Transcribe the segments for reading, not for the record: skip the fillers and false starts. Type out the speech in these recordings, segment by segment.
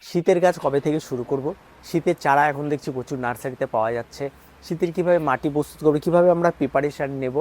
শীতের গাছ কবে থেকে শুরু করব? শীতের চারা এখন দেখছি প্রচুর নার্সারিতে পাওয়া যাচ্ছে। শীতের কীভাবে মাটি প্রস্তুত করবো, কীভাবে আমরা প্রিপারেশান নেব,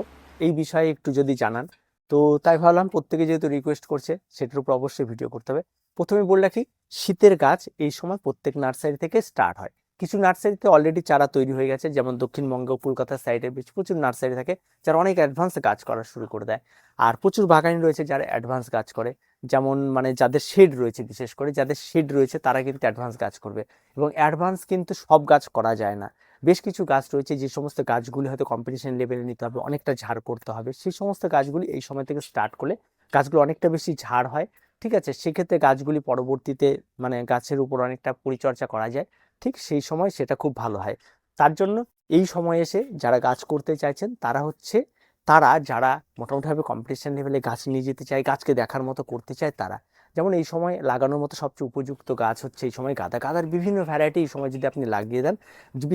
এই বিষয়ে একটু যদি জানান। তো তাই ভাবলাম প্রত্যেকে যেহেতু রিকোয়েস্ট করছে সেটার উপর অবশ্যই ভিডিও করতে হবে। প্রথমে বলে রাখি, শীতের গাছ এই সময় প্রত্যেক নার্সারি থেকে স্টার্ট হয়। কিছু নার্সারিতে অলরেডি চারা তৈরি হয়ে গেছে, যেমন দক্ষিণবঙ্গ কলকাতার সাইডে বেশ প্রচুর নার্সারি থাকে যারা অনেক অ্যাডভান্স গাছ করা শুরু করে দেয়। আর প্রচুর বাগানি রয়েছে যারা অ্যাডভান্স গাছ করে, যেমন মানে যাদের শেড রয়েছে, বিশেষ করে যাদের শেড রয়েছে তারা কিন্তু অ্যাডভান্স গাছ করবে। এবং অ্যাডভান্স কিন্তু সব গাছ করা যায় না। বেশ কিছু গাছ রয়েছে যে সমস্ত গাছগুলি হয়তো কম্পিটিশন লেভেলে নিতে হবে, অনেকটা ঝাড় করতে হবে, সেই সমস্ত গাছগুলি এই সময় থেকে স্টার্ট করলে গাছগুলো অনেকটা বেশি ঝাড় হয়। ঠিক আছে, সেক্ষেত্রে গাছগুলি পরবর্তীতে মানে গাছের উপর অনেকটা পরিচর্যা করা যায়, ঠিক সেই সময় সেটা খুব ভালো হয়। তার জন্য এই সময় এসে যারা গাছ করতে চাইছেন তারা যারা মোটামুটিভাবে কম্পিটিশন লেভেলে গাছ নিয়ে যেতে চায়, গাছকে দেখার মতো করতে চায়, তারা যেমন এই সময় লাগানোর মতো সবচেয়ে উপযুক্ত গাছ হচ্ছে এই সময় গাঁদার বিভিন্ন ভ্যারাইটি এই সময় যদি আপনি লাগিয়ে দেন।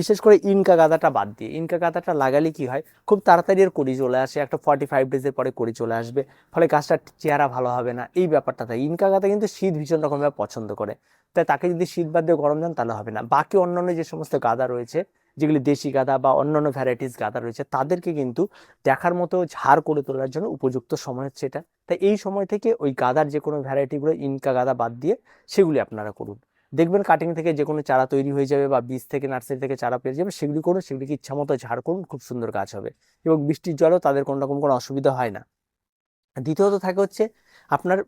বিশেষ করে ইনকা গাঁদাটা বাদ দিয়ে, ইনকা গাঁদাটা লাগালে কি হয়, খুব তাড়াতাড়ি এর কড়ি চলে আসে, একটা 45 ডেজের পরে কড়ি চলে আসবে, ফলে গাছটার চেহারা ভালো হবে না, এই ব্যাপারটা থাকে। ইনকা গাঁদা কিন্তু শীত ভীষণ রকমভাবে পছন্দ করে, তাই তাকে যদি শীত বাদ দিয়ে গরম দেন তাহলে হবে না। বাকি অন্যান্য যে সমস্ত গাঁদা রয়েছে, যেগুলি দেশি গাঁদা বা অন্যান্য ভ্যারাইটিস গাঁদা রয়েছে, তাদেরকে কিন্তু দেখার মতো ঝাড় করে তোলার জন্য উপযুক্ত সময় হচ্ছে এটা। তাই এই সময় থেকে ওই গাদার যে কোনো ভ্যারাইটিগুলো ইনকা গাদা বাদ দিয়ে সেগুলি আপনারা করুন। দেখবেন কাটিং থেকে যে কোনো চারা তৈরি হয়ে যাবে বা বীজ থেকে নার্সারি থেকে চারা পেয়ে যাবে, সেগুলি করুন, সেগুলিকে ইচ্ছা মতো ঝাড় করুন, খুব সুন্দর গাছ হবে। এবং বৃষ্টির জলেও তাদের কোনো রকম কোনো অসুবিধা হয় না। দ্বিতীয়ত থাকে হচ্ছে আপনার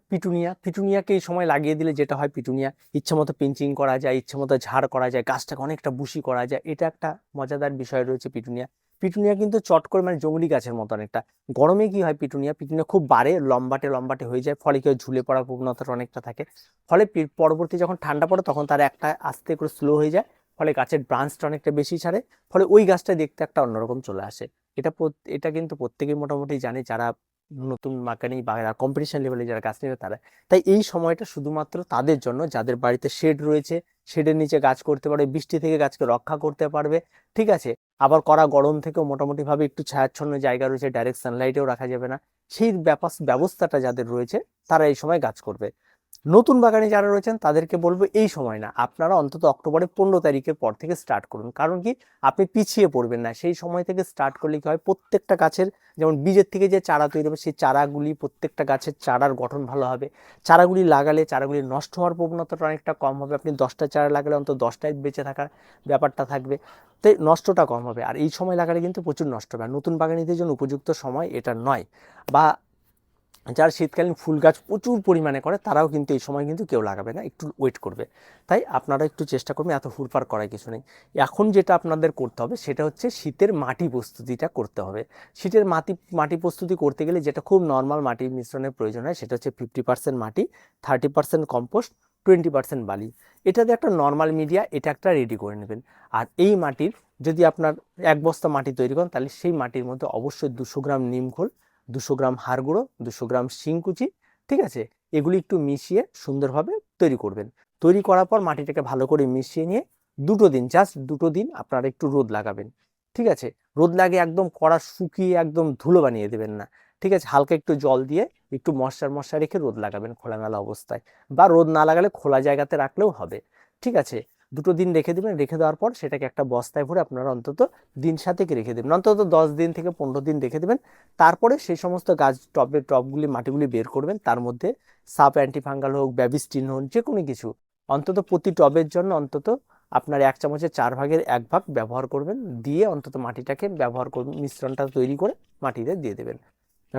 পিটুনিয়াকে এই সময় লাগিয়ে দিলে যেটা হয়, পিটুনিয়া ইচ্ছা মতো পিঞ্চিং করা যায়, ইচ্ছা মতো ঝাড় করা যায়, গাছটাকে অনেকটা বুশি করা যায়, এটা একটা মজাদার বিষয় রয়েছে। পিটুনিয়া পিটুনিয়া কিন্তু চট করে মানে জঙ্গলি গাছের মতো অনেকটা। গরমে কি হয়, পিটুনিয়া পিটুনিয়া খুব বাড়ে, লম্বাটে লম্বাটে হয়ে যায়, ফলে কি হয়, ঝুলে পড়ার প্রবণতাটা অনেকটা থাকে। ফলে পরবর্তী যখন ঠান্ডা পড়ে তখন তার একটা আস্তে করে স্লো হয়ে যায়, ফলে গাছের ব্রাঞ্চটা অনেকটা বেশি ছাড়ে, ফলে ওই গাছটা দেখতে একটা অন্যরকম চলে আসে। এটা কিন্তু প্রত্যেকেই মোটামুটি জানে যারা নতুন বাগানি বা কম্পিটিশন লেভেলে যারা গাছ নেবে তারা। তাই এই সময়টা শুধুমাত্র তাদের জন্য যাদের বাড়িতে শেড রয়েছে, শেডের নিচে গাছ করতে পারবে, বৃষ্টি থেকে গাছকে রক্ষা করতে পারবে। ঠিক আছে, আবার কড়া গরম থেকেও মোটামুটিভাবে একটু ছায়াচ্ছন্ন জায়গা রয়েছে, ডাইরেক্ট সানলাইটেও রাখা যাবে না, সেই ব্যবস্থাটা যাদের রয়েছে তারা এই সময় গাছ করবে। নতুন বাগানে যারা রয়েছেন তাদেরকে বলবো এই সময় না, আপনারা অন্তত অক্টোবরের 15 তারিখের পর থেকে স্টার্ট করুন। কারণ কি, আপনি পিছিয়ে পড়বেন না। সেই সময় থেকে স্টার্ট করলে কি হয়, প্রত্যেকটা গাছের যেমন বীজের থেকে যে চারা তৈরি হবে, সেই চারাগুলি প্রত্যেকটা গাছের চারার গঠন ভালো হবে। চারাগুলি লাগালে চারাগুলি নষ্ট হওয়ার প্রবণতাটা অনেকটা কম হবে। আপনি 10টা চারা লাগালে অন্তত 10টায় বেঁচে থাকার ব্যাপারটা থাকবে, তাই নষ্টটা কম হবে। আর এই সময় লাগালে কিন্তু প্রচুর নষ্ট হবে, আর নতুন বাগানীদের জন্য উপযুক্ত সময় এটা নয়। বা যারা শীতকালীন ফুল গাছ প্রচুর পরিমাণে করে তারাও কিন্তু এই সময় কিন্তু কেউ লাগাবে না, একটু ওয়েট করবে। তাই আপনারা একটু চেষ্টা করবেন, এত হুড়পাড় করার কিছু নেই। এখন যেটা আপনাদের করতে হবে সেটা হচ্ছে শীতের মাটি প্রস্তুতিটা করতে হবে। শীতের মাটি প্রস্তুতি করতে গেলে যেটা খুব নর্মাল মাটির মিশ্রণের প্রয়োজন হয়, সেটা হচ্ছে 50% মাটি, 30% কম্পোস্ট, 20% বালি। এটাতে একটা নর্মাল মিডিয়া এটা একটা রেডি করে নেবেন। আর এই মাটির যদি আপনার 1 বস্তা মাটি তৈরি করেন, তাহলে সেই মাটির মধ্যে অবশ্যই 200 গ্রাম নিম খোল, 200 গ্রাম হাড় গুঁড়ো, 200 গ্রাম শিংকুচি, ঠিক আছে, এগুলি একটু মিশিয়ে সুন্দরভাবে তৈরি করবেন। তৈরি করার পর মাটিটাকে ভালো করে মিশিয়ে নিয়ে জাস্ট 2টো দিন আপনারা একটু রোদ লাগাবেন। ঠিক আছে, রোদ লাগিয়ে একদম কড়া শুকিয়ে একদম ধুলো বানিয়ে দেবেন না। ঠিক আছে, হালকা একটু জল দিয়ে একটু মশা রেখে রোদ লাগাবেন খোলামেলা অবস্থায়, বা রোদ না লাগালে খোলা জায়গাতে রাখলেও হবে। ঠিক আছে, 2টো দিন রেখে দেবেন। রেখে দেওয়ার পর সেটাকে একটা বস্তায় ভরে আপনারা অন্তত দিন সাতেক রেখে দেবেন, অন্তত 10 দিন থেকে 15 দিন রেখে দেবেন। তারপরে সেই সমস্ত গাছ টবগুলি মাটিগুলি বের করবেন, তার মধ্যে সাপ অ্যান্টিফাঙ্গাল হোক, ব্যাবিস্টিন হোক, যে কোনো কিছু অন্তত প্রতি টবের জন্য অন্তত আপনার 1 চামচের 4 ভাগের 1 ভাগ ব্যবহার করবেন, দিয়ে অন্তত মাটিটাকে ব্যবহার করবেন, মিশ্রণটা তৈরি করে মাটিতে দিয়ে দেবেন,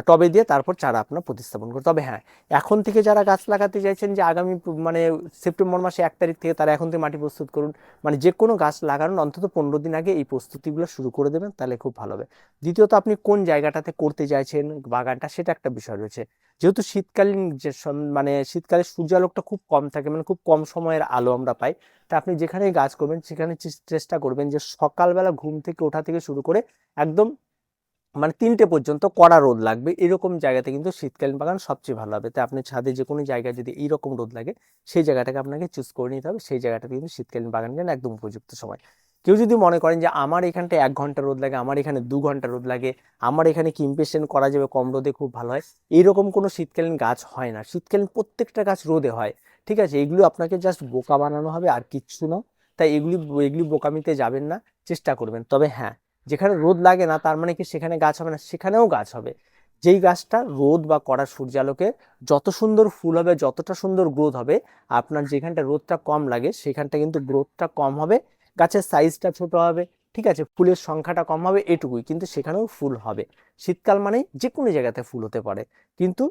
টবে দিয়ে তারপর চারা আপনার প্রতিস্থাপন করতে। তবে হ্যাঁ, এখন থেকে যারা গাছ লাগাতে চাইছেন যে আগামী মানে সেপ্টেম্বর মাসে 1 তারিখ থেকে, তারা এখন থেকে মাটি প্রস্তুত করুন। মানে যে কোনো গাছ লাগানোর অন্তত 15 দিন আগে এই প্রস্তুতিগুলো শুরু করে দেবেন, তাহলে খুব ভালো হবে। দ্বিতীয়ত, আপনি কোন জায়গাটাতে করতে চাইছেন বাগানটা, সেটা একটা বিষয় রয়েছে। যেহেতু শীতকালীন মানে শীতকালে সূর্যালোকটা খুব কম থাকে, মানে খুব কম সময়ের আলো আমরা পাই, তা আপনি যেখানেই গাছ করবেন সেখানে চেষ্টা করবেন যে সকালবেলা ঘুম থেকে ওঠা থেকে শুরু করে একদম মানে 3টে পর্যন্ত কড়া রোদ লাগবে, এরকম জায়গাতে কিন্তু শীতকালীন বাগান সবচেয়ে ভালো হবে। তাই আপনি ছাদে যে কোনো জায়গায় যদি এইরকম রোদ লাগে, সেই জায়গাটাকে আপনাকে চুজ করে নিতে হবে, সেই জায়গাটাতে কিন্তু শীতকালীন বাগান জন্য একদম উপযুক্ত সময়। কেউ যদি মনে করেন যে আমার এখানটায় 1 ঘন্টা রোদ লাগে, আমার এখানে 2 ঘন্টা রোদ লাগে, আমার এখানে কি ইমপ্রেশন করা যাবে কম রোদে খুব ভালো হয়, এইরকম কোনো শীতকালীন গাছ হয় না। শীতকালীন প্রত্যেকটা গাছ রোদে হয়। ঠিক আছে, এগুলো আপনাকে জাস্ট বোকা বানানো হবে আর কিচ্ছু না। তাই এগুলি এগুলি বোকামিতে যাবেন না, চেষ্টা করবেন। তবে হ্যাঁ, যেখানে রোদ লাগে না তার মানে কি সেখানে গাছ হবে না? সেখানেও গাছ হবে। যেই গাছটা রোদ বা কড়া সূর্যালোকে যত সুন্দর ফুল হবে, যতটা সুন্দর গ্রোথ হবে, আপনার যেখানটা রোদটা কম লাগে সেখানটা কিন্তু গ্রোথটা কম হবে, গাছের সাইজটা ছোট হবে, ঠিক আছে, ফুলের সংখ্যাটা কম হবে, এটুকুই। কিন্তু সেখানেও ফুল হবে। শীতকাল মানে যে কোনো জায়গাতে ফুল হতে পারে, কিন্তু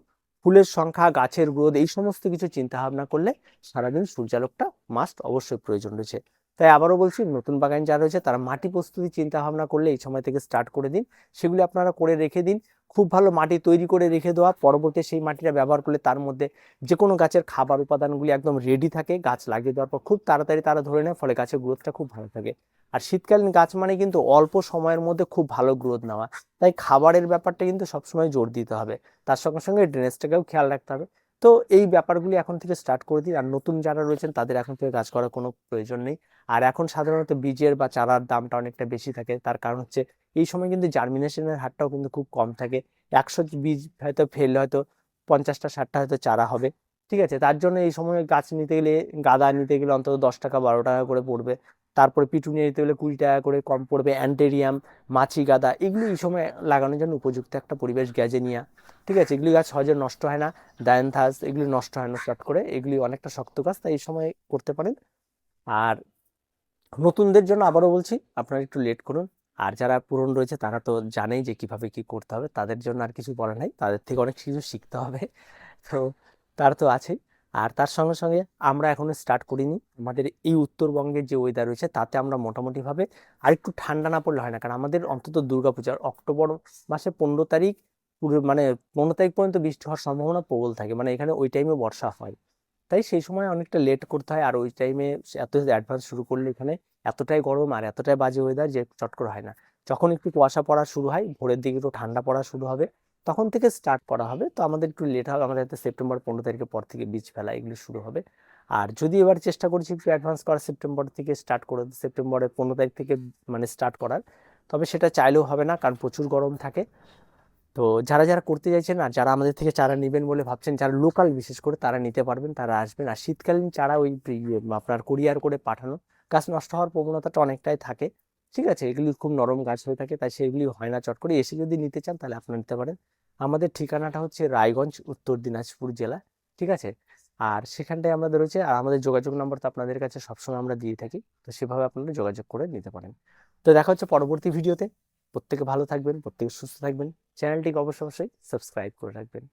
ফুলের সংখ্যা, গাছের গ্রোথ, এই সমস্ত কিছু চিন্তা ভাবনা করলে সারাদিন সূর্যালোকটা মাস্ট অবশ্যই প্রয়োজন রয়েছে। তাই আবারও বলছি, নতুন বাগান যারা রয়েছে তারা মাটি প্রস্তুতি চিন্তা ভাবনা করলে এই সময় থেকে স্টার্ট করে দিন। সেগুলি আপনারা করে রেখে দিন। খুব ভালো মাটি তৈরি করে রেখে দেওয়া, পরবর্তী সেই মাটিটা ব্যবহার করলে তার মধ্যে যে কোনো গাছের খাবার উপাদানগুলি একদম রেডি থাকে, গাছ লাগিয়ে দেওয়ার পর খুব তাড়াতাড়ি তারা ধরে নেয়, ফলে গাছের গ্রোথটা খুব ভালো থাকে। আর শীতকালীন গাছ মানে কিন্তু অল্প সময়ের মধ্যে খুব ভালো গ্রোথ নেওয়া, তাই খাবারের ব্যাপারটা কিন্তু সবসময় জোর দিতে হবে। তার সঙ্গে সঙ্গে ড্রেনেজটাকেও খেয়াল রাখতে হবে। তো এই ব্যাপারগুলি এখন থেকে স্টার্ট করে দিন। আর নতুন যারা রয়েছেন তাদের এখন থেকে কাজ করার কোনো প্রয়োজন নেই। আর এখন সাধারণত বীজের বা চারার দামটা অনেকটা বেশি থাকে, তার কারণ হচ্ছে এই সময় কিন্তু জার্মিনেশনের হারটাও কিন্তু খুব কম থাকে। 100 বীজ হয়তো ফেললে হয়তো 50টা 60টা হয়তো চারা হবে, ঠিক আছে। তার জন্য এই সময় গাছ নিতে গেলে, গাদা নিতে গেলে অন্তত 10 টাকা 12 টাকা করে পড়বে। তারপরে পিটুনিয়া নিতে গেলে 20 টাকা করে কম পড়বে। অ্যান্টেরিয়াম, মাছি গাদা, এগুলি এই সময় লাগানোর জন্য উপযুক্ত একটা পরিবেশ, গ্যাজেনিয়া, ঠিক আছে, এগুলি গাছ সহজে নষ্ট হয় না। ডায়ান্থাস, এগুলি নষ্ট হয় না চট করে, এগুলি অনেকটা শক্ত গাছ, তাই এই সময় করতে পারেন। আর নতুনদের জন্য আবারও বলছি, আপনারা একটু লেট করুন। আর যারা পুরনো রয়েছে তারা তো জানেই যে কিভাবে কি করতে হবে, তাদের জন্য আর কিছু বলা নাই, তাদের থেকে অনেক কিছু শিখতে হবে। তো তার তো আছেই। আর তার সঙ্গে সঙ্গে আমরা এখনো স্টার্ট করিনি। আমাদের এই উত্তরবঙ্গের যে ওয়েদার রয়েছে তাতে আমরা মোটামুটিভাবে আর একটু ঠান্ডা না পড়লে হয় না, কারণ আমাদের অন্তত দুর্গাপূজার অক্টোবর মাসে 15 তারিখ পুরো মানে 15 তারিখ পর্যন্ত বৃষ্টি হওয়ার সম্ভাবনা প্রবল থাকে, মানে এখানে ওই টাইমে বর্ষা হয়। তাই সেই সময় অনেকটা লেট করতে হয়। আর ওই টাইমে এত অ্যাডভান্স শুরু করলে এখানে এতটাই গরম আর এতটাই বাজে ওয়েদার যে চট করে হয় না। যখন একটু কুয়াশা পড়া শুরু হয়, ভোরের দিকে একটু ঠান্ডা পড়া শুরু হবে, তখন থেকে স্টার্ট করা হবে। তো আমাদের একটু লেট হবে, আমাদের হয়তো সেপ্টেম্বর 15 তারিখের পর থেকে বীজ ফেলা এগুলো শুরু হবে। আর যদি এবার চেষ্টা করছি একটু অ্যাডভান্স করা, সেপ্টেম্বর থেকে স্টার্ট করে, সেপ্টেম্বরের 15 তারিখ থেকে মানে স্টার্ট করার, তবে সেটা চাইলেও হবে না, কারণ প্রচুর গরম থাকে। তো যারা যারা করতে চাইছেন আর যারা আমাদের থেকে চারা নেবেন বলে ভাবছেন, যারা লোকাল বিশেষ করে, তারা নিতে পারবেন, তারা আসবেন। আর শীতকালীন চারা ওই আপনার কুরিয়ার করে পাঠানো, গাছ নষ্ট হওয়ার প্রবণতাটা অনেকটাই থাকে, ঠিক আছে, এগুলি খুব নরম গাছ হয়ে থাকে, তাই সেগুলি হয় না চট করে। এসে যদি নিতে চান তাহলে আপনারা নিতে পারেন। আমাদের ঠিকানাটা হচ্ছে রায়গঞ্জ, উত্তর দিনাজপুর জেলা, ঠিক আছে। আর সেখানটায় আমাদের রয়েছে, আর আমাদের যোগাযোগ নম্বর তো আপনাদের কাছে সবসময় আমরা দিয়ে থাকি, তো সেভাবে আপনারা যোগাযোগ করে নিতে পারেন। তো দেখা হচ্ছে পরবর্তী ভিডিওতে। প্রত্যেকে ভালো থাকবেন, প্রত্যেকে সুস্থ থাকবেন। চ্যানেলটিকে অবশ্যই অবশ্যই সাবস্ক্রাইব করে রাখবেন।